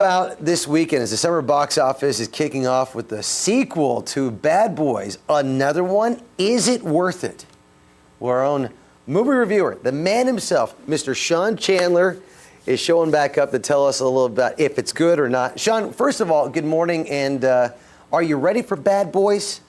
Out this weekend as the summer box office is kicking off with the sequel to Bad Boys. Another one. Is it worth it? Well, our own movie reviewer, the man himself, Mr. Sean Chandler, is showing back up to tell us a little about if it's good or not. Sean, first of all, good morning, and are you ready for Bad Boys?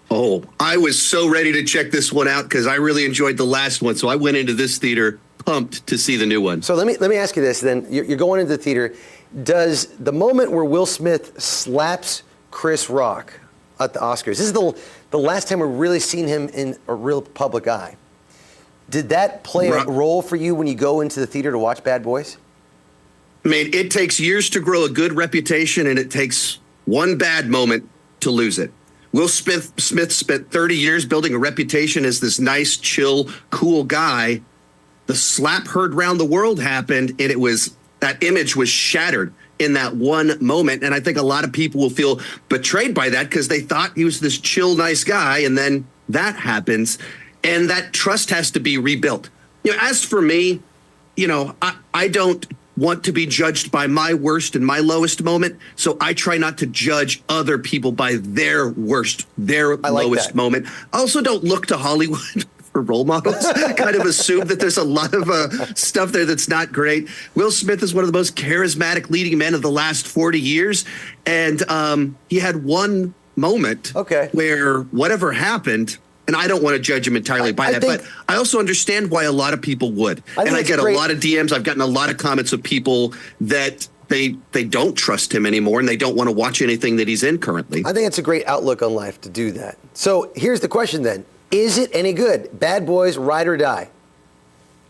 Oh, I was so ready to check this one out because I really enjoyed the last one, so I went into this theater pumped to see the new one. So let me ask you this then. You're going into the theater. Does the moment where Will Smith slaps Chris Rock at the Oscars, this is the last time we've really seen him in a real public eye. Did that play a role for you when you go into the theater to watch Bad Boys? I mean, it takes years to grow a good reputation, and it takes one bad moment to lose it. Will Smith spent 30 years building a reputation as this nice, chill, cool guy. The slap heard round the world happened, and that image was shattered in that one moment. And I think a lot of people will feel betrayed by that because they thought he was this chill, nice guy, and then that happens, and that trust has to be rebuilt. As for me, I don't want to be judged by my worst and my lowest moment, so I try not to judge other people by their worst, their lowest moment. I also don't look to Hollywood for role models. Kind of assume that there's a lot of stuff there that's not great. Will Smith is one of the most charismatic leading men of the last 40 years, and he had one moment where whatever happened. And I don't want to judge him entirely by that, but I also understand why a lot of people would. And I get a lot of DMs. I've gotten a lot of comments of people that they don't trust him anymore and they don't want to watch anything that he's in currently. I think it's a great outlook on life to do that. So here's the question then. Is it any good? Bad Boys, ride or die?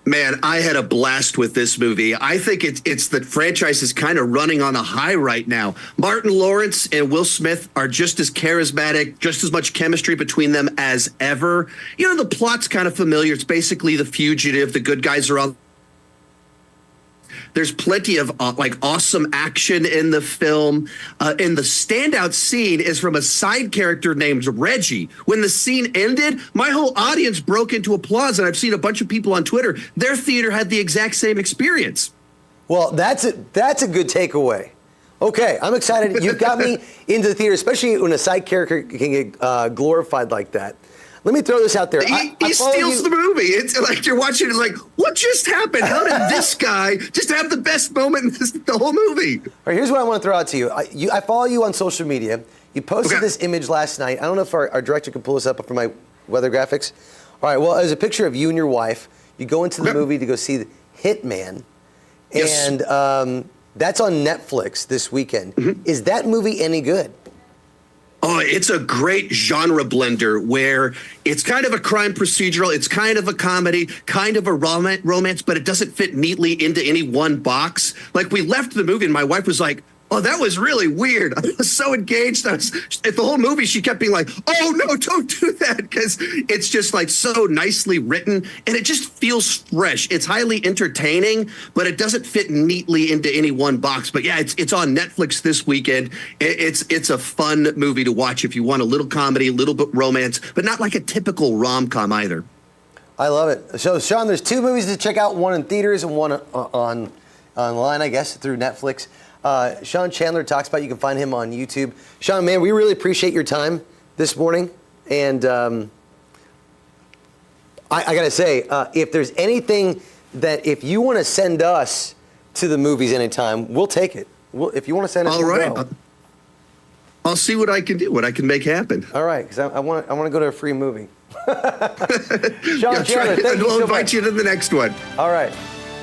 Man, I had a blast with this movie. I think it's the franchise is kind of running on a high right now. Martin Lawrence and Will Smith are just as charismatic, just as much chemistry between them as ever. The plot's kind of familiar. It's basically The Fugitive. The good guys are on. There's plenty of awesome action in the film. And the standout scene is from a side character named Reggie. When the scene ended, my whole audience broke into applause, and I've seen a bunch of people on Twitter. Their theater had the exact same experience. Well, that's a good takeaway. Okay, I'm excited. You've got me into the theater, especially when a side character can get glorified like that. Let me throw this out there. He steals the movie. It's like you're watching it like, what just happened? How did this guy just have the best moment in the whole movie? All right, here's what I want to throw out to you. I follow you on social media. You posted this image last night. I don't know if our director can pull this up for my weather graphics. All right, well, there's a picture of you and your wife. You go into the movie to go see Hitman. Yes. And that's on Netflix this weekend. Is that movie any good? Oh, it's a great genre blender where it's kind of a crime procedural, it's kind of a comedy, kind of a romance, but it doesn't fit neatly into any one box. Like, we left the movie and my wife was like, oh, that was really weird. I was so engaged. At the whole movie, she kept being like, oh, no, don't do that, because it's just like so nicely written and it just feels fresh. It's highly entertaining, but it doesn't fit neatly into any one box. But yeah, it's on Netflix this weekend. It's a fun movie to watch if you want a little comedy, a little bit romance, but not like a typical rom-com either. I love it. So, Sean, there's two movies to check out, one in theaters and one online, I guess, through Netflix. Sean Chandler talks about, you can find him on YouTube. Sean, man, we really appreciate your time this morning. And I got to say, if there's anything that if you want to send us to the movies anytime, we'll take it. If you want to send us, all right. I'll see what I can do, what I can make happen. All right, because I want to go to a free movie. Sean Chandler, thank you so much. I'll invite you to the next one. All right.